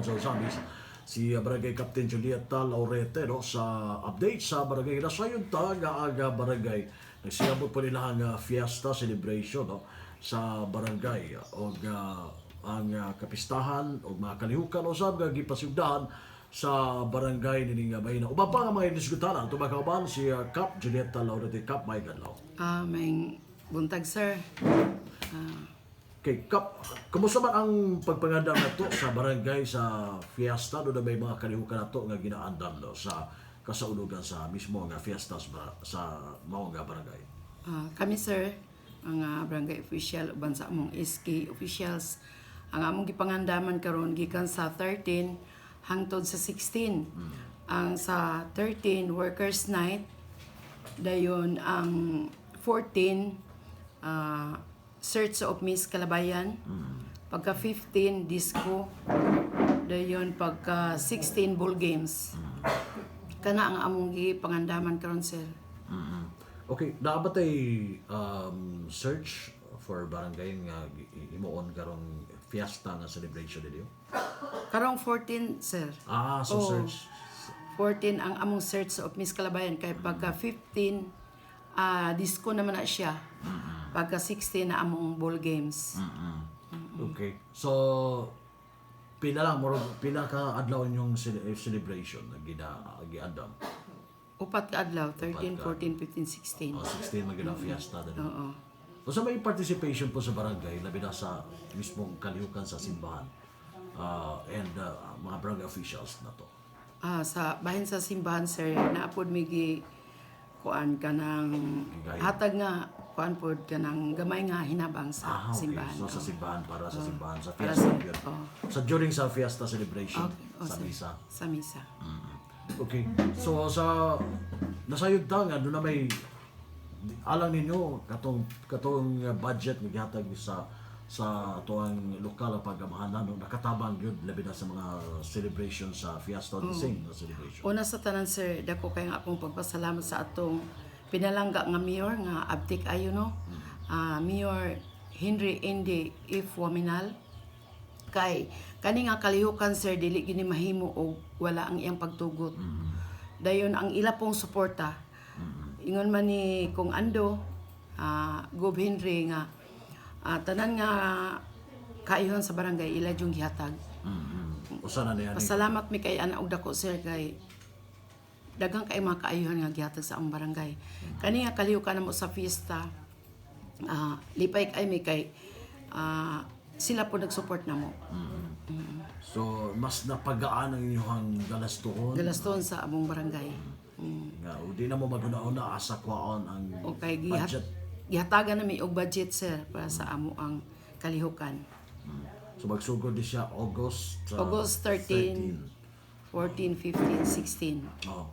So, sabi si Barangay Captain Julieta Laurete no, sa update sa Barangay Nasayon ta nga aga barangay nagsiyabot po nila ang fiesta celebration no, sa barangay o ang kapistahan o mga kalihukan o sab nga gipasugdahan sa barangay ni nga Bayna. Uban pa nga mga inisgutanan tumakaban si Cap Julieta Laurete. Cap, may ganlaw. May buntag, sir. Kay Kap, kumusta man ang pagpangandam nato sa barangay sa fiesta do na may mga kalihukan nato nga ginaandam no sa kasaulogan sa mismo nga fiesta sa mao nga barangay. Kami, sir, mga barangay official uban sa among SK officials, ang among gipangandaman karon gikan sa 13 hangtod sa 16. Ang sa 13 workers night, dayon ang 14 Search of Miss Kalabayan. Pagka 15 disco, dayon pagka 16 ball games. Kana ang among gipangandaman karon, sir. Okay, naabatay search for barangay nga himuon karong fiesta nga celebration ninyo? Karong 14, sir. So search 14 ang among Search of Miss Kalabayan, kay pagka 15 disco naman na siya. Pagka 16 na among ball games. Okay. So pila ka adlaw yung celebration na giandam? Upat ka adlaw, 13, 14, 15, 16. 16 magina fiesta din. Oo. O sa may participation po sa barangay, labi na sa mismong kalihukan sa simbahan and mga barangay officials na to. Sa bahin sa simbahan, sir, naapod migi kuan ka ng Gigay. hatag nga kuan pod ka ng gamay nga hinabang sa Okay. simbahan. So sa simbahan, para sa simbahan, sa Para fiesta. sa- yun. oo. So during sa fiesta celebration, sa sir. misa. Sa misa. Okay. So sa nasayod ta nga doon na may alang ninyo katong budget nga gihatag sa tuang lokal ang pagamahanan no, nakatabang yun labi na sa mga celebration sa fiesta the same na celebration. Una sa tanan, sir, dako kay nga akong pagpasalamat sa atong pinalangga nga mayor nga abtik ayo no. Mayor Henry Indi If Waminal, kay kani nga kalihukan, sir, dili gini mahimo og wala ang iyang pagtugot. Dayon ang ila pong suporta. Ingon man ni kung ando Gob Henry nga tanan nga kaayuhan sa barangay ila yung gihatag. Usa na niya ni. Pasalamat mi kay ana og dako, sir, kay daghang kay mga kaayuhan nga gihatag sa among barangay. Kani nga kalihukan namo sa fiesta, lipay kay mi kay sila po nag-support namo. So mas napagaan ang inyong galastuhon. Galaston sa among barangay. Nga di na mo maguna-una asa kwaon ang Okay, budget. gihatagan na mi og budget, sir, para sa amo ang kalihukan. So magsugod di siya August 13, 14, 15, 16. Oh.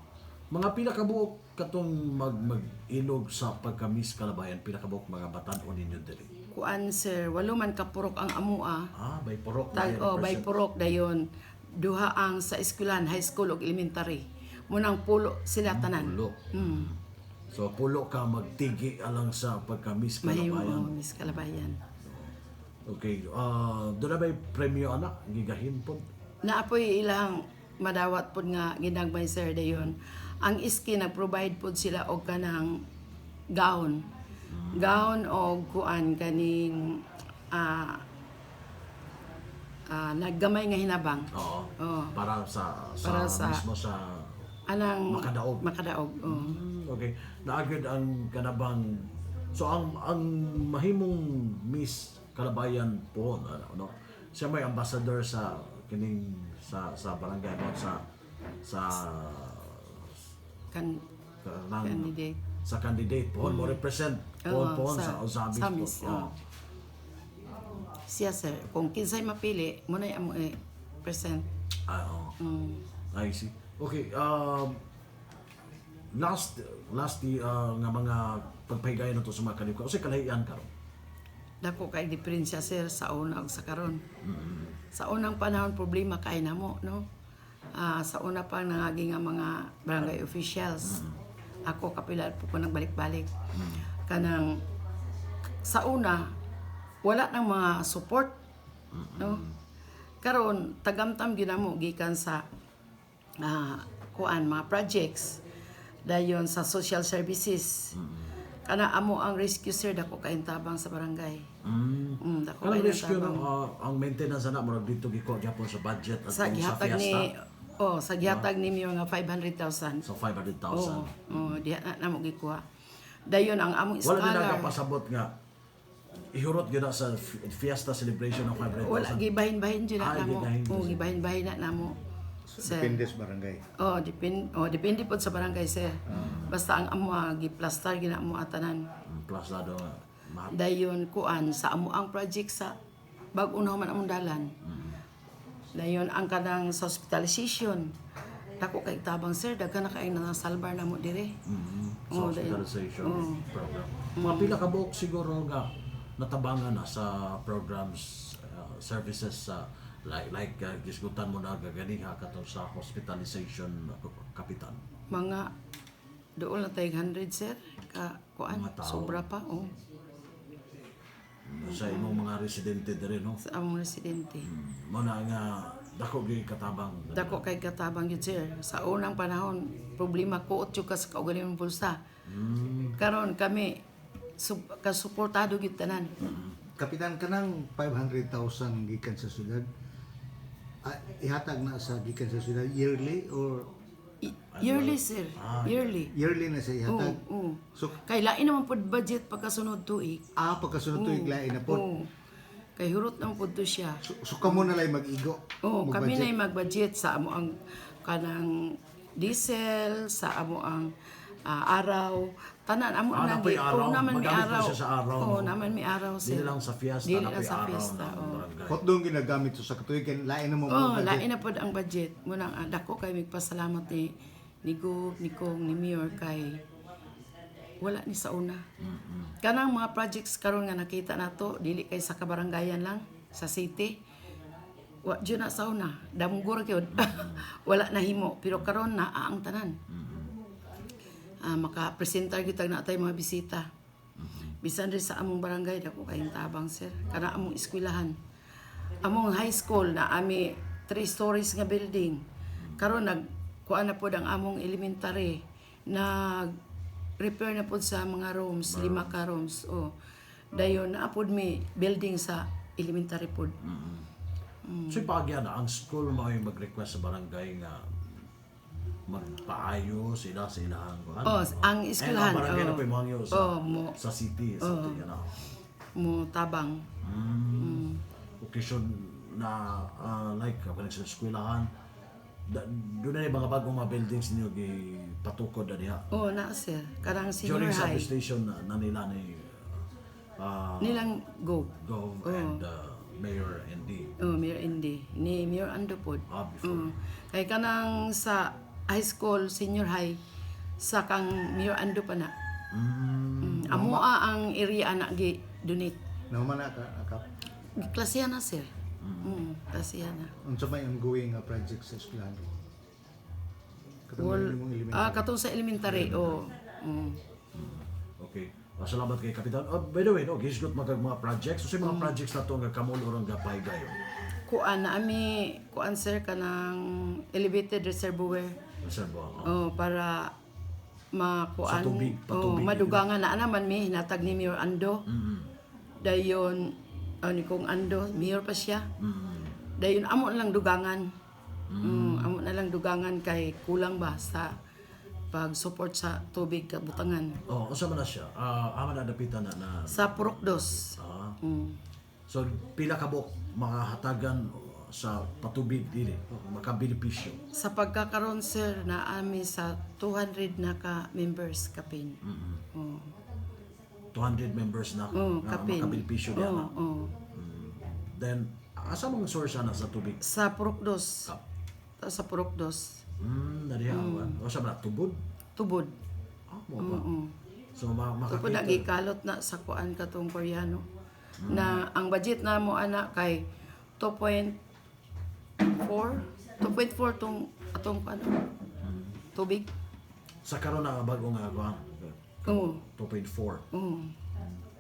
Mga pila ka buok katong mag-inog sa pagka-Miss Kalabayan, pila ka buok mga batan-on ninyo diri. Kuan, sir, walo man ka purok ang amua. By purok. By purok dayon. Duha ang sa eskwelahan, high school ug elementary. Munang pulo sila tanan. Pulo. So pulo ka magtigi alang sa pagka-Miss Mahimo Kalabayan. ang Miss Kalabayan. Okay. Doon na ba premyo anak? Gigahin po? Naapoy ilang madawat pod nga ginagmay, sir, dayon. Ang iski nag-provide pod sila og kanang gown. Gown og kuan kaning naggamay nga hinabang. Oo. Oo. Para sa mismo sa Anang makadaog. Makadaog. Oo. Okay. Naagad ang kanabang. So ang mahimong Miss Kalabayan po no. Siya may ambassador sa kining sa barangay mo sa Candidate. sa candidate po mo represent po sa Ozabis sa po. Miss, siya, sir, kung kinsay mapili mo na amo present. I see. Okay, last nga mga pagpahigayon nato sa mga kalihukan. Kasi kalahian karon. Dako kay diferensya, sir, sa una ug sa karon. Sa unang panahon problema kay namo, no? Sa una pa nangagi nga mga barangay officials. Ako kapilar po ko nagbalik-balik. Kanang sa una wala nang mga support, no? karon tagamtam gyud namo gikan sa kuan mga projects dayon sa social services. Kana amo ang rescue sir dako kay tabang sa barangay. Dako Kanang kay rescue tabang. ang maintenance na murag dito giko gyapon sa budget at Sa sa gihatag fiesta. ni sa gihatag ni Mayor nga 500,000. So 500,000. Diha na namo gikuha. Dayon ang among Wala din scholar. nagapasabot nga ihurot gyud na sa fiesta celebration ng 500,000. Wala gibahin-bahin jud na namo. gibahin jud. Gibahin-bahin na namo. Sir. Depende sa barangay. Depende po sa barangay sir. Basta ang amo giplastar gina mo atanan. Plus lado nga Dayon kuan sa amo ang project sa bag-o na man among dalan. Dayon ang kanang sa hospitalization. Dako kay tabang sir daghan na kay nasalbar namo dire. sa Oo, dahil- hospitalization program. Mga pila ka buok siguro nga natabangan na sa programs services sa like gisgutan mo na gaganiha katong sa hospitalization kapitan. Mga dool na tayong 100 sir ka kuan Mga tao. sobra pa Sa imong mga residente dire no. sa among residente. Mo na nga dako gyud katabang. Dako kay katabang yun sir. Sa unang panahon, problema ko ka sa kaugaling ng pulsa. Karon kami kasuportado gyud tanan. Kapitan, kanang 500,000 gikan sa syudad, ihatag na sa gikan sa syudad yearly or Yearly sir, yearly. yearly na sa ihatag? Oo. So, Kay lain naman pod budget pagkasunod tuig. pagkasunod to iglain na po. Oo. Kay hurot naman pod to siya. So kamo na lang mag-igo. Oo, kami Mag-budget. na mag-budget sa amo ang kanang diesel, sa amo ang araw. Tanan amo Na ang po'y araw. naman may Magamit araw. na siya sa araw. Oo, no? naman may araw sir. Dili lang sa fiesta Dili na lang po'y sa araw fiesta, ng oo. barangay. Kot doon ginagamit so sa katuigan, lain na mo Oh, budget. lain na pod ang budget. Muna dako kay magpasalamat ni Gug, ni Kong, ni Mayor kay wala ni sa una. Kanang mga projects karon nga nakita nato dili kay sa kabarangayan lang sa city. Wa jud na sa una. Damgor gyud. Wala na himo pero karon na ang tanan. Maka-presentar gyud tag natay mga bisita. Bisan rin sa among barangay dako kayong tabang sir. Kana among eskwelahan. Among high school na ami 3 stories nga building. Karon kuan na pod ang among elementary nag repair na pod sa mga rooms, 5 ka rooms. Dayon na pod may building sa elementary pod. So pagya na ang school mo yung mag-request sa barangay nga magpaayo sila sa ilahang kuan. Ang eskwelahan. Ang barangay na po mangyo sa city sa na. Mo tabang. Occasion na like kapag sa eskwelahan doon na yung mga bagong mga buildings niyo patukod na diha. Na sir. Karang senior During high. substation na nila ni Nilang go. Gov and Mayor ND. Mayor Indy. Ni Mayor Ando pod. Before. Kay kanang sa high school, senior high, sa kang Mayor Ando pa na. Amoa ang area na gi-donate. Naman na ka. Klasihan na sir. Klasihan na. Unsa may ongoing project sa eskwelahan? Katong imong elementary. Katong sa elementary. Okay. Salamat kay Kapitan. By the way, no, gisgot mga projects. So, sa mga projects na ito nga kamol o nga paigayon. Kuan na kuan sir kanang elevated reservoir. Reservoir. Para makuan. Sa tubig, patubig. Madugangan na naman mi hinatag ni Mayor Ando. Dayon ni Kong Ando, mayor pa siya. Dayon amo na lang dugangan. Amo na lang dugangan kay kulang ba sa pag-support sa tubig kabutangan. Asa man na siya? Ama na dapitan na. Sa Purokdos. So, pila ka buok makahatagan sa patubig dili, makabenepisyo. Sa pagkakaroon sir na ami sa 200 na ka members kapin. 200 members na kapin. makabenepisyo diya na. Then, asa mong source na sa tubig? Sa Purokdos. Sa Purokdos. Nariha. Asa man na tubod? Tubod. Mo ba? So, Tupod na makakita. gikalot na sa kuan katong Koreano. Na ang budget na mo ana kay 2.4 tong atong ano tubig. Sa karon na bago nga kuan. Oo. 2.4. Oo.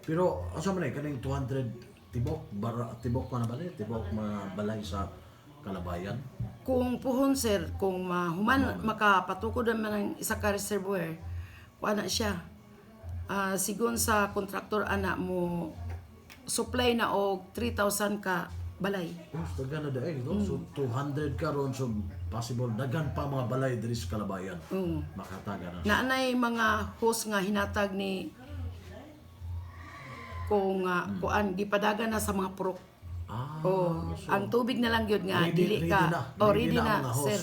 Pero asa man kaning 200 tibok pa na ba ni? Tibok mga balay sa Kalabayan. Kung puhon sir, kung mahuman makapatukod naman ng isa ka reservoir, kuha na siya. Sigon sa kontraktor ana mo supply na og 3,000 ka balay. Oh, daghan na daig, no? So 200 karon, so possible daghan pa mga balay diri sa Kalabayan. Makataga na. Naanay mga host nga hinatag ni kung kuan gipadagan na sa mga purok. Ang tubig na lang yun nga dili ka. Ready na ang mga host. sir.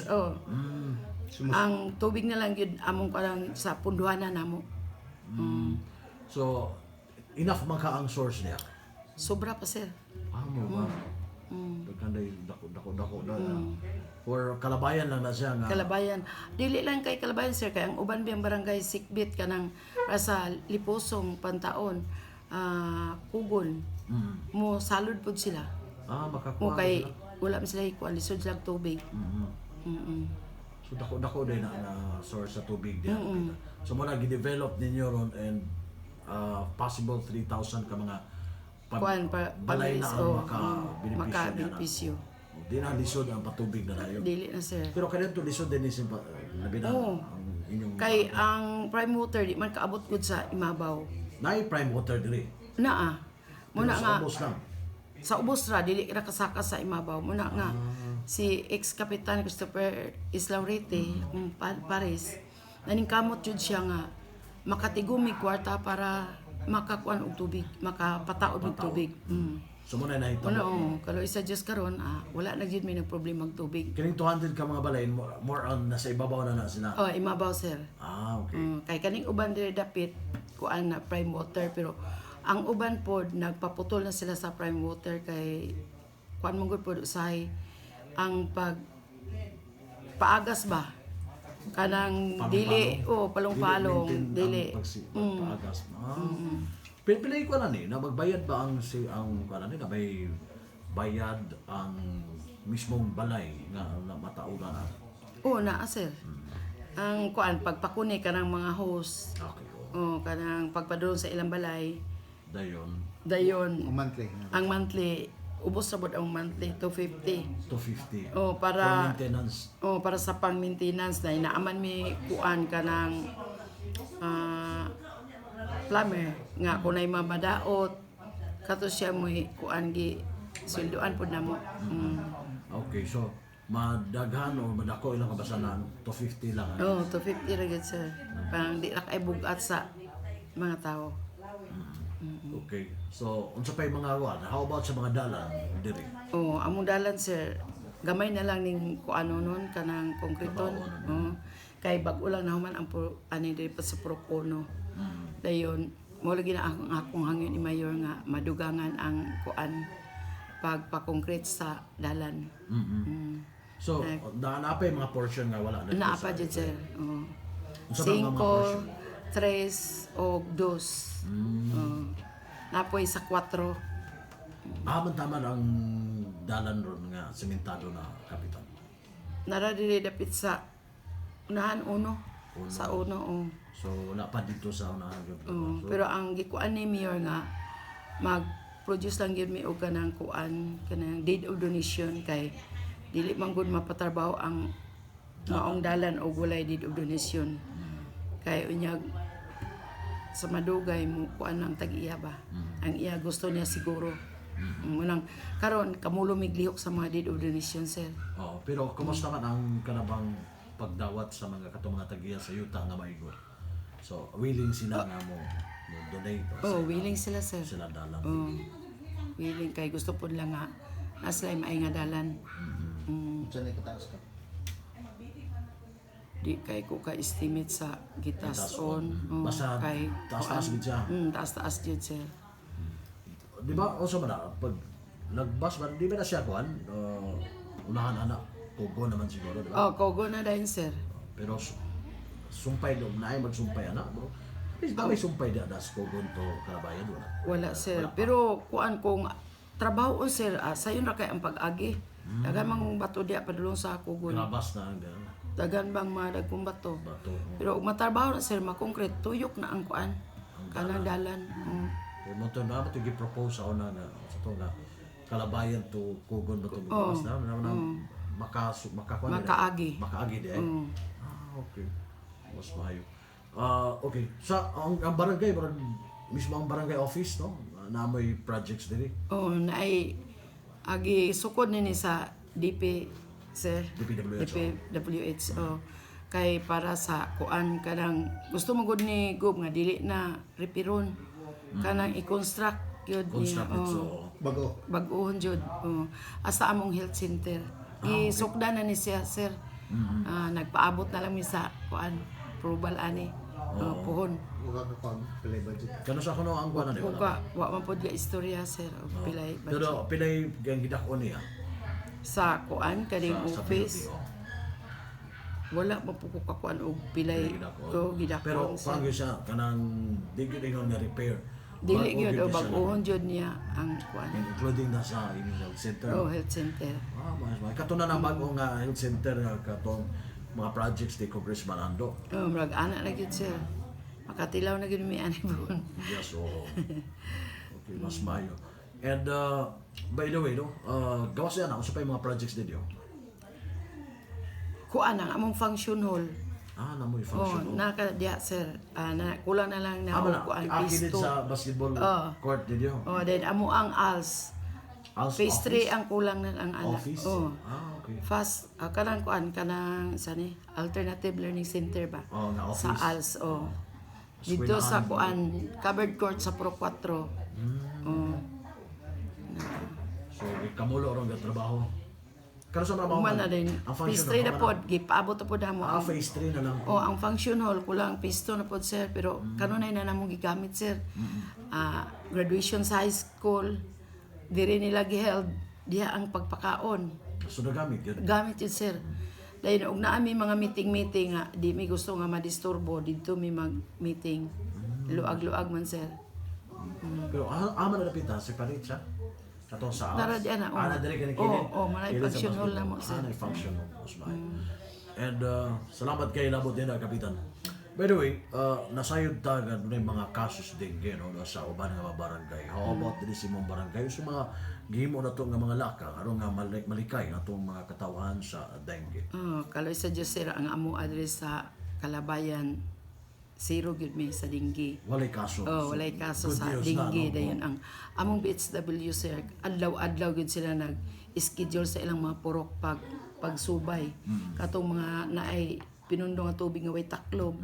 Ang tubig na lang yun among parang sa punduhanan namo. So enough man ka ang source niya. Sobra pa sir. Mo ba? Daghan day dako na. For Kalabayan lang na siya nga. Kalabayan. Dili lang kay Kalabayan sir kay ang uban biyang barangay Sikbit kanang sa Liposong Pantaon, Pugon. Mo salud pud sila. Makakuha Mo kay sila. wala man sila ikuan lisod sila og tubig. So dako day na source sa tubig diyan. So muna gi-develop ninyo ron and possible 3,000 ka mga Kuan pa balay na ang maka-benepisyo niya na. maka-benepisyo. Di na lisod ang patubig na dayon. Dili na sir. Pero kanito lisod din isin pa labi na Oo. ang inyong Kay ang prime water di man kaabot gud sa imabaw. naay prime water diri. Naa. Muna Pero nga sa ubos lang. sa ubos ra dili ra kasaka sa imabaw. Muna nga si ex-kapitan Christopher Islaurete, Paris, naningkamot jud siya nga makatigumi kwarta para makakuan og tubig, makapataod og tubig. So muna nahitabo. Ano, kalau isa Diyos karon, wala na gyud may problema og tubig. Kining 200 ka mga balay more on nasa ibabaw na sila. Imabaw sir. Okay. Kay kaning uban diri dapit kuan na prime water pero ang uban pod nagpaputol na sila sa prime water kay kuan mong gud pod usahay ang paagas ba kanang dili palong-palong dili. Paagas. Pilay ko na ni, na magbayad ba ang kanan ni, na may bayad ang mismong balay nga na mataugan na. Naa sir. Ang kuan pagpakuni kanang mga host. Okay. Kanang pagpadulong sa ilang balay. Dayon, Monthly. Ang monthly ubos ra bod ang monthly 250. 250. For Para maintenance. para sa pang-maintenance na inaaman mi kuan kanang plumber nga kunay mamadaot kato siya mo kuan gi silduan pud namo. Okay, so madaghan o madako ilang kabasanan 250 lang. 250 ra gid sir. Parang di ra kay bugat sa mga tao. Okay. So unsa pay mga kuan? How about sa mga dalan diri? Among dalan sir, gamay na lang ning kuano nun kanang konkreton. Kay bag-o lang nahuman ang ani diri pa sa Procono. Dayon, mo lagi na akong hangin ni Mayor nga madugangan ang kuan pagpa-concrete sa dalan. So, naapay mga portion nga wala na. Naapa jud sir. Unsa ba nga mga portion? 5, 3 o 2. Napoy sa 4. Man ang dalan ron nga sementado na kapitan. Nara diri dapit sa unahan uno. Sa uno. So wala pa dito sa unahan gyud. So, Pero ang gikuan ni Mayor nga mag-produce lang gyud mi og kanang kuan kanang deed of donation kay dili man gud mapatrabaho ang maong dalan o walay deed of donation. Kay unyag sa madugay mo kuan ang tag-iya ba. Ang iya gusto niya siguro. Munang karon kamulong miglihok sa mga deed of donation sir. Pero kumusta man ang kanabang pagdawat sa mga katong mga tagiya sa yuta nga maigo? So willing sila nga mo donate Willing sila sir. sila dalan. Willing kay gusto pud lang nga nasa may nga dalan. Saan ay kataas ka? Di kay ko ka-estimate sa gitason. Basta kay taas-taas gid siya. Taas-taas jud sir. Di ba also man pag nagbas ba di ba na siya kuan? Unahan anak Pogo naman siguro, di ba? Kogo na dahil sir. Pero sumpay do na ay magsumpay anak bro. Please ba may sumpay di adas Pogon to Kalabayan wala? Wala sir. Pero kuan kung trabaho sir, sayon ra kay ang pag-agi. Dagan mang bato diya padulong sa Kogon. Grabas na ang ganun. Dagan bang madagkong bato. Bato. Pero ug matrabaho na sir, makonkret tuyok na ang kuan. Kanang dalan. Kaya mo to na ito gi-propose ako na sa to na Kalabayan to Kugon ba to Oo. bukas na makakuan Makaagi. makaagi di ay. Oo. Okay. Mas maayo. Okay. Sa ang barangay mismo ang barangay office no na may projects diri. Oh, naay agi sukod nini sa DP sir. DPWH. DPWH. Oh. Kay para sa kuan kanang gusto mo gud ni Gob nga dili na repiron. Kanang i-construct yun niya. Construct it, so Bago. Bag-ohon jud. Oh. Asa among health center. Isukda na ni siya sir. Nagpaabot na lang mi sa kuan approval ani. Puhon. Uga ka pang pilay budget. kano sa kuno ang kuan ni wala. Uga, wa man pod ka istorya sir. O pilay budget. Pero pilay gang gidakon niya. Sa kuan kaning Sa office PLDO. wala man po ko kakuan og pilay Gidakon. o gidakon Pero sir. pag siya kanang di gyud ingon nga repair. Dili Bago gyud o siya bag-ohon jud niya ang kuan. including na sa inyong health center. Oh, health center. Mas katunan ang bago nga health center nga katong mga projects ni Congressman Ando. Oh, murag ana na gyud sir. Makatilaw na gyud mi ani buhon. Yes, oo. Okay, mas mayo. And by the way, no, gawas yan ako sa pa yung mga projects ninyo. Kuan ang among function hall. Na mo yung Oh, function. naka diya sir. Kulang na lang na Mala, kuan akidid phase 2. sa basketball court ninyo. Oh, then amo ang ALS. House Phase office? 3 ang kulang na ang ana. Office? Oh. Okay. Fast kanang kuan kanang sani alternative learning center ba? Oh, na office. Sa ALS oh. Dito sa kuan covered court sa Pro 4. Oh. So, kamulo ron nga trabaho. Kano sa trabaho? Human na din. Ang Phase function 3 na pod gipaabot na pod mo. phase 3 na lang. Oh, ang function hall kulang phase 2 na pod sir pero kanunay na namong gigamit sir. Graduation sa high school diri nila giheld diha ang pagpakaon. So, nagamit yun. Gamit yun sir. Dahil og naa mi mga meeting nga di mi gusto nga madisturbo dito mi mag-meeting. Luag-luag man sir. Pero ama na napita, separate siya. Katong sa Nara di ana, oh. na dire kini Oh, manay function hall na mo, sir. Na function hall mas maayo. And salamat kay labot din kapitan. By the way, nasayod tagan na mga kasos din no sa uban nga mga barangay. How about diri sa imong barangay sa mga gihimo na to nga mga laka aron nga malikay na tong mga katawan sa dengue. Kaloy sa Diyos sir ang amo address sa Kalabayan zero gyud mi sa dinggi. Walay kaso. Oh, walay kaso good sa news dinggi na, dayon ang among BHW sir adlaw-adlaw gyud sila nag-schedule sa ilang mga purok pagsubay. Katong mga naay pinundo nga tubig nga way taklob.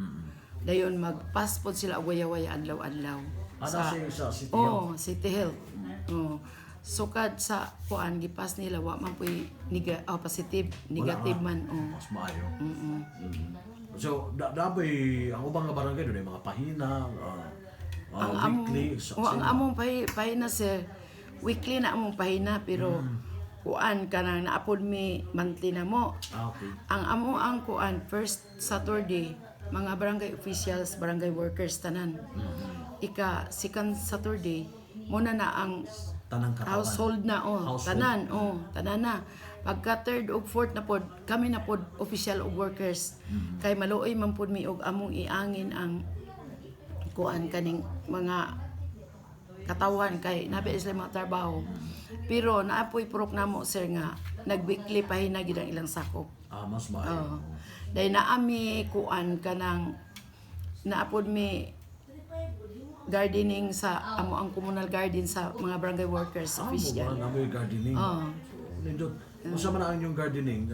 Dayon magpass pod sila og waya-waya adlaw-adlaw. sa City Oh, City Health. Oh. Sukad sa kuan gipas nila wa man puy positive, negative man. Oh. Mas maayo. So, daboy ang ubang nga barangay doon mga pahina, weekly, ang among pahina sir, weekly na among pahina pero kuan kanang naapod mi monthly na mo. Okay. Ang kuan first Saturday mga barangay officials, barangay workers tanan. Second Saturday muna na ang Tanang katawan. household na Household. tanan na. Pagka third o fourth na pod, kami na pod official og workers. Kay maluoy man pod mi og among iangin ang kuan kaning mga katawan kay nabi sila mga trabaho. Pero naapoy prok namo sir nga nag-weekly pahina gid ang ilang sakop. Mas maayo. Dahil naami kuan kanang naapod mi gardening sa amo ang communal garden sa mga barangay workers official. Mo namoy gardening. Nindot. Unsa man ang inyong gardening?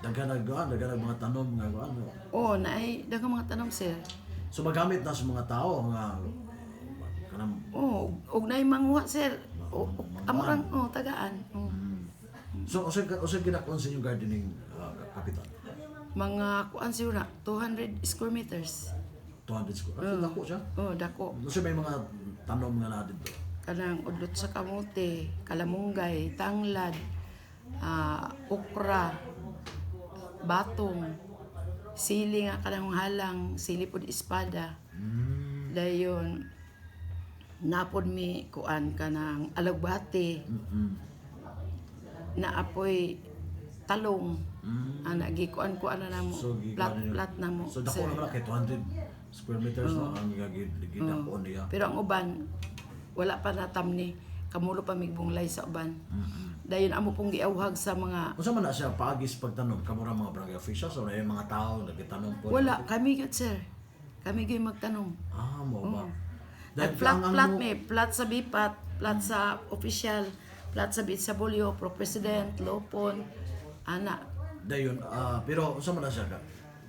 Daganag mga tanom nga ano. Naay daghang mga tanom sir. So magamit na sa mga tao nga kanang Og naay manguha sir. Amo rang tagaan. So usa ginakon sa inyong gardening kapitan. Mga kuan siguro na 200 square meters. 200 square. Dako siya. Dako. So may mga tanom nga na dito. Kanang udlot sa kamote, kalamunggay, tanglad, okra, batong, sili nga kanang halang, sili pod espada. Dayon napod mi kuan kanang alagbati. Naapoy talong. Ana gikuan-kuan na namo. So, Plat na mo. So dako sir. naman kay 200 square meters no ang gidakon niya. Pero ang uban wala pa natam ni kamulo pa migbunglay sa uban. Dayon amo pong giawhag sa mga Unsa man na siya paagis pagtanom kamura mga barangay officials o na yung mga tao nagitanom po? wala kami gyud sir. Kami gyud magtanom. Mo ba? At plat may plat sa bipat, plat sa official, plat sa Bitsabulyo, pro president, lopon, ana. Dayon, pero unsa man na siya ka?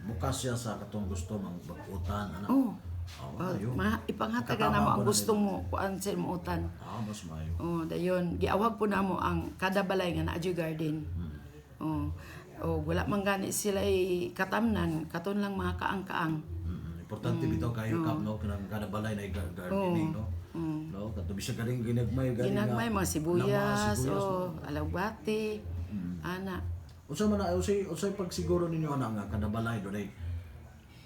Bukas siya sa katong gusto mang bagutan, ana. Oh. Ayun. Ipanghatagan na mo ang gusto mo kuan sa imuutan. Mas maayo. Oh, dayon giawag po namo ang kada balay nga naa garden. Oh. Oh, wala man gani sila katamnan, katon lang mga kaang-kaang. Importante bitaw kayo kap no kanang kada balay na gardening no. No, kadto bisag kaning ginagmay Ginagmay mga sibuyas, alagbati, ana. Unsa man na unsay pagsiguro ninyo ana nga kada balay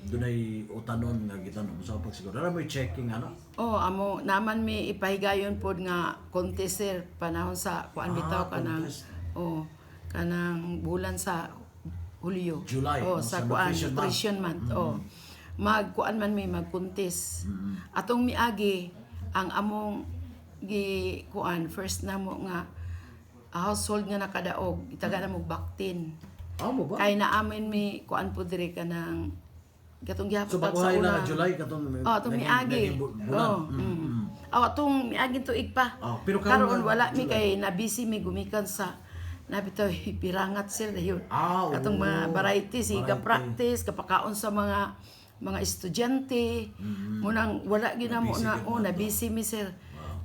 dunay utanon nga gitanom sa pagsiguro. Ra may checking ano? Oh, amo naman mi ipahigayon pod nga contest sir panahon sa kuan bitaw kanang kanang bulan sa Hulyo. July, Oh, no, sa sa kuan nutrition nutrition month. Oh. Magkuan man mi mag-contest. Atong miagi ang among gi kuan first namo nga household nga nakadaog itaga na mo baktin. Mo ba? Kay naamin mi kuan po diri kanang katong So gihapon sa pagkuhay una. na July katong Itong miagi. bulan. Itong miagi tuig pa. Pero Karon karon wala mi kay na busy mi gumikan sa nabitaw pirangat sir dayon. Katong mga varieties, iga practice, kapakaon sa mga estudyante. Munang wala gyud na mo na busy mi sir.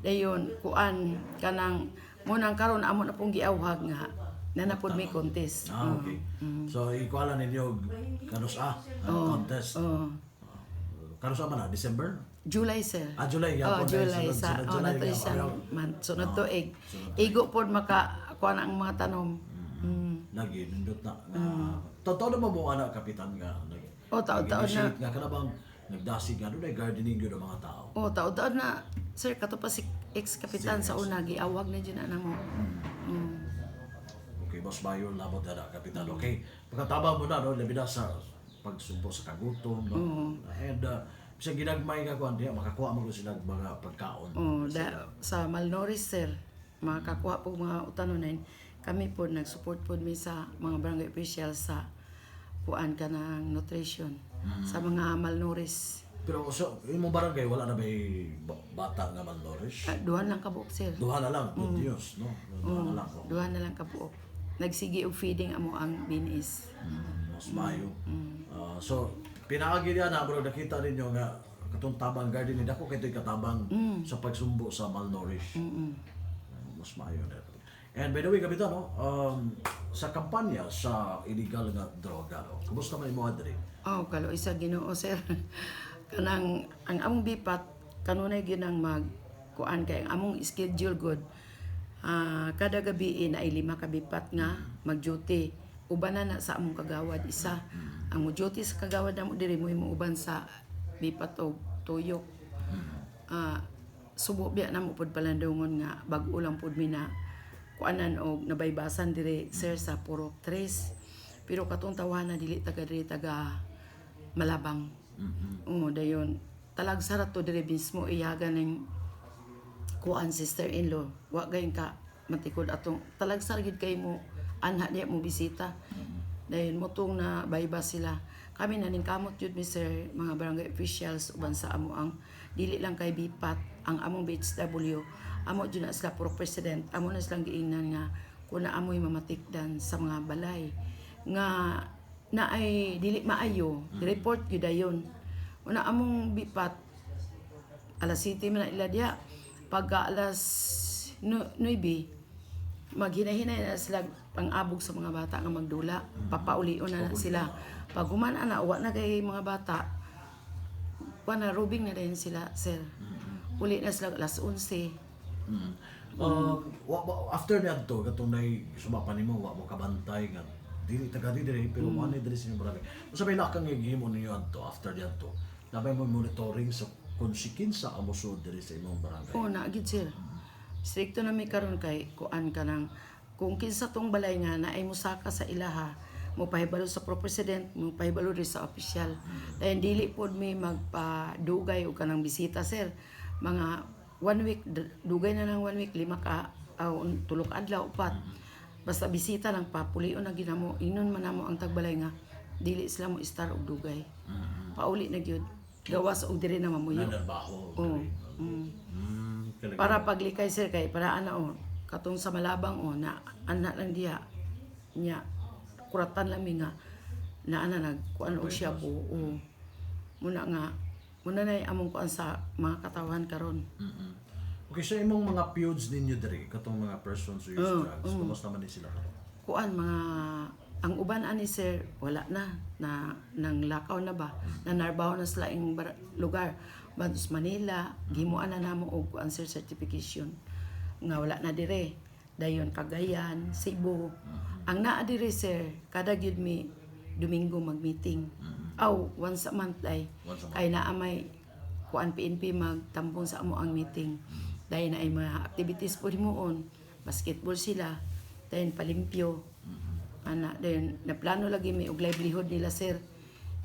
Dayon kuan kanang munang karon amo na pong giawhag nga nanapod may contest. Okay. So ikuala ninyo kanus contest. Kanus man na December? July sir. July yapon. July sa nutrition month. Sunod tuig. Igo pod maka kuan ang mga tanom. Lagi nindot na. Totoo naman mo ana kapitan nga. Taon-taon na. Nga kanabang nagdasig nga doon gardening gyud ang mga tao. Taon-taon na. Sir, kato pa si ex-kapitan sa una, giawag na dyan na mo. Okay, Boss Bayo, labot na kapitan. Okay, pagkatabang mo na, no, labi na sa pagsumpo sa kagutom, no? And sa ginagmay ka kuan diya, makakuha mo ko sila mga pagkaon. Sa malnourished, sir, makakuha po mga utanon kami po nag-support po mi sa mga barangay officials sa kuan ka ng nutrition sa mga malnourished. Pero so, yung barangay, wala na may bata nga malnourished? Duha lang kabuok, sir. Duha na lang, good news, no? Duha na lang. Duha na lang kabuok. Nagsigi og feeding amo ang binis. Mas mayo. So, pinaagi niya na, bro, nakita ninyo nga katong tabang garden nila ko kay katabang sa pagsumbo sa malnourished. Mas mayo na. And by the way, Kapitan, no, sa kampanya sa illegal nga droga, no, kumusta man mo adri? Kalo isa Ginoo, sir. Kanang ang among bipat kanunay gyud nang kuan kay ang among schedule good. Kada gabi na 5 ka bipat nga mag-duty. Uban na sa among kagawad isa. Ang mo duty sa kagawad namo diri mo uban sa bipat og tuyok. Subo biya namo pod palandungon nga bag-o lang pod mi na kuanan og nabaybasan diri sir sa Purok 3. Pero katong tawanan dili taga Malabang. Dayon talag sarat to diri mismo iyaga ning kuan sister-in-law. Wa gayon ka matikod atong talag sargid kay mo anha diya mo bisita. Dayon motong na bayba sila. Kami naning kamot jud mi sir mga barangay officials uban sa amo ang dili lang kay bipat ang among BHW. Amo jud na sila pro president. Amo na silang giingnan nga kun na amoy mamatikdan sa mga balay nga na ay dili maayo, report gyud dayon. Una among bipat alas 7 man na ila diha. Pagka alas 9 maghinahinay na sila pang-abog sa mga bata nga magdula. Papaulion na sila. Pag humana na wa na kay mga bata na rubing na din sila sir. Uli na sila alas 11. After niadto katong nay sumapan nimo wa mo kabantay nga dili taga diri pero mo ani diri sa inyong barangay. Unsa may lakang gihimo ninyo adto after niadto? Nabay mo monitoring sa konsekensa amo sud diri sa imong barangay. Naagid sir. Stricto na mi karon kay kuan ka nang kung kinsa tong balay nga naay musaka sa ilaha mo pahibalo sa pro president, mo pahibalo rin sa official. Dahil dili pod mi magpadugay og kanang bisita sir. Mga 1 week, dugay na ng 1 week, 5 ka, tulok adlaw, 4. Basta bisita lang pa, pulion na ginamo, inon man namo ang tagbalay nga, dili sila mo istar og dugay. Pauli na gyud. Gawas og diri na mamuyo. Nanarbaho. Oo. Para paglikay sir kay para ana katong sa Malabang na anak lang diha nya kuratan lang mi nga na ana nagkuan og siya po. Muna na among kuan sa mga katawan karon. Okay, so imong mga feuds ninyo diri, katong mga persons who use drugs, kumusta man ni sila karon? Kuan mga ang uban ani sir wala na nang lakaw na ba nanarbaho na sila ing lugar Bantus Manila gimuan na namo og kuan sir certification nga wala na dire dayon Cagayan Cebu ang naa dire sir kada gyud mi Domingo mag-meeting once a month ay kay naa may kuan PNP magtambong sa amo ang meeting dayon na ay mga activities po himuon basketball sila dayon palimpyo ana dayon naplano lagi mi og livelihood nila sir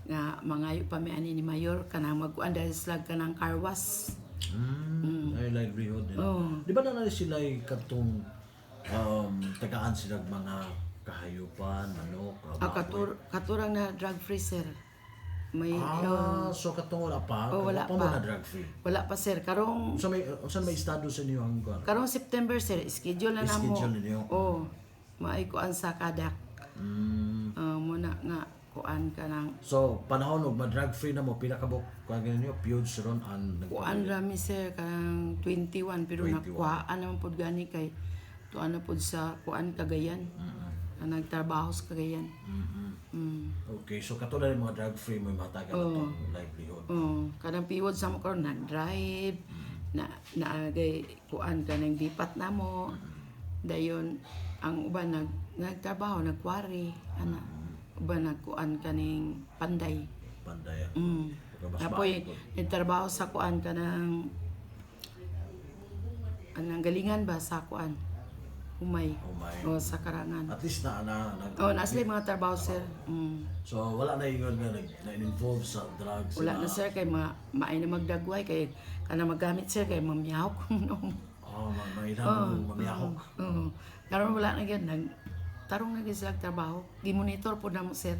nga mangayo pa mi ani ni mayor kanang magkuan dahil slag kanang car wash. Ay livelihood nila. Di ba na sila katong tagaan sila mga kahayupan, manok, katurang na drug free sir. May so katong wala pa wala pa mo na drug free. Wala pa sir karong Saan may estado sa inyo ang kuan? karong September sir schedule na namo. Schedule ninyo. Maay kuan sa kadak. Muna nga kuan ka ng So, panahon og ma-drug free na mo, pila ka buk, kuan ninyo, feuds ron ang kuan rami sir kanang 21 pero 21. nakuhaan naman pod gani kay tuan na pod sa kuan Cagayan. Nagtrabaho sa Cagayan. Okay, so katulad ng mga drug free mo matagal itong livelihood. Kanang piwod sa mo karon nag-drive na kuan kanang dipat namo. Dayon ang uban nagtrabaho nagkwari ana uban nagkuan kaning panday. Apoy nagtrabaho sa kuan kanang anang galingan ba sa kuan humay sa karangan. At least na nasa mga trabaho sir. So wala na ingon nga na-involve sa drugs. Wala na sir kay maay na magdagway kay kana magamit sir kay mamiyahok. Mamiyahok. Karon wala na gyud tarong na gyud sa trabaho. Gi-monitor po namo sir.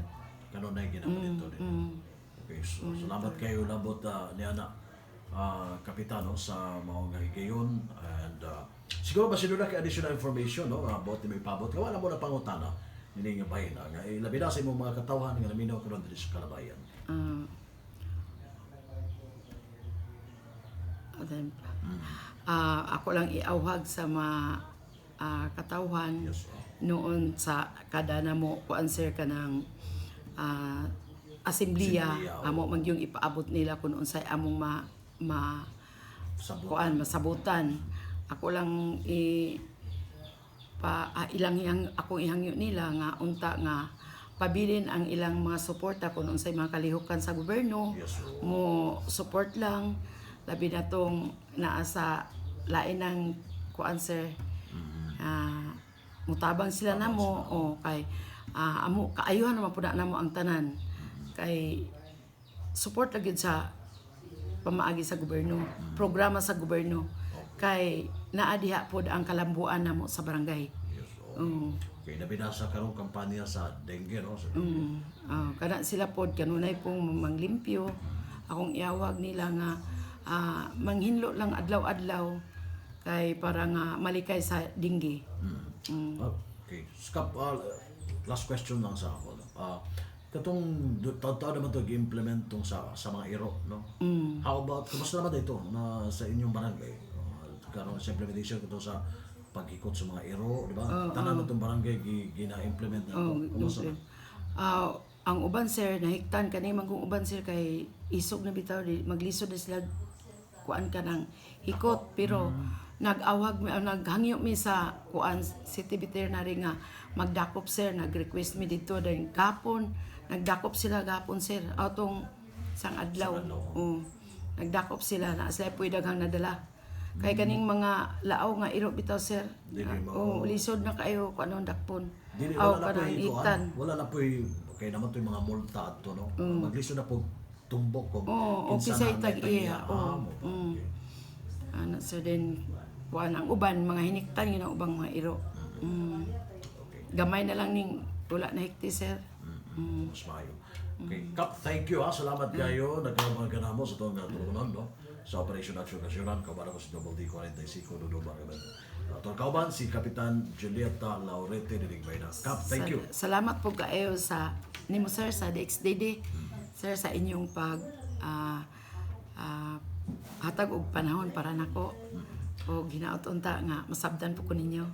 Kanon na ginamonitor din. Okay, so salamat kayo labot ni ana kapitano sa mga higayon and siguro ba sinula kay additional information about ni may pabot ka wala mo na pangutana nini nga bahin nga labi na sa imong mga katawhan nga naminaw karon diri sa Kalabayan. Ako lang iawhag sa mga katawhan noon sa kada namo kuan sir kanang assemblea amo man yung ipaabot nila kung unsay among masabutan. Ako lang akong ihangyo nila nga unta nga pabilin ang ilang mga suporta kung unsay mga kalihukan sa gobyerno mo support lang labi na tong naa sa lain ng kuan sir mutabang sila namo kay amo kaayuhan naman pud namo ang tanan kay support lagi sa pamaagi sa gobyerno programa sa gobyerno kay naa diha pod ang kalambuan namo sa barangay. Okay, nabinasa karong kampanya sa dengue kana sila pod kanunay pong manglimpyo akong iawag nila nga manghinlo lang adlaw-adlaw kay para nga malikay sa dengue. Okay. Last question lang sa ako. Katong taon naman ito i-implement tong sa mga iro, no? How about, kumusta naman ito na sa inyong barangay? Karon sa implementation ito sa pag-ikot sa mga iro, di ba? Tanan na itong barangay gina-implement na ito. Kumusta na? Ang uban sir, nahiktan ka naman kung uban sir kay isog na bitaw, maglisod na sila kuan ka ng hikot, pero naghangyo mi sa kuan city veterinary nga magdakop sir, nag-request mi dito dahil gapon nagdakop sila gapon sir atong sang adlaw. Nagdakop sila na sila puy daghang nadala kay kaning mga laaw nga iro bitaw sir lisod na kayo kuno dakpon kanang itan wala na poy kay naman to mga multa adto no maglisod na po tumbok ko kisay tag iya Ano sir din kuan ang uban mga hiniktan yun ang ubang mga iro. Gamay na lang ning wala na hikti sir. Mas maayo. Okay, Kap, thank you ha. Salamat kayo. Nagkaroon ka na mo sa itong tulungan, no? Sa Operation Action Kasiran, kauban ako si Double D 45 Dudo Bargaman. Itong kauban, si Kapitan Julieta Laurete de Digbayna. Kap, thank you. Salamat po kayo sa nimo sir sa DXDD. Sir sa inyong pag hatag og panahon para nako. O ginaot unta nga masabdan po ko ninyo.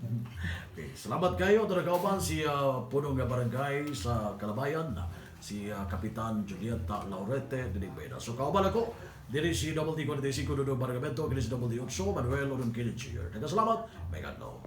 Okay, salamat kayo. Ito kauban, si punong nga barangay sa Kalabayan, si Kapitan Julieta Laurete de Digbayna. So kauban ako, diri si Double D 45 Dudo Bargamento, kini si Double D 8, Manuel Odon Kilichier. Salamat, may God know.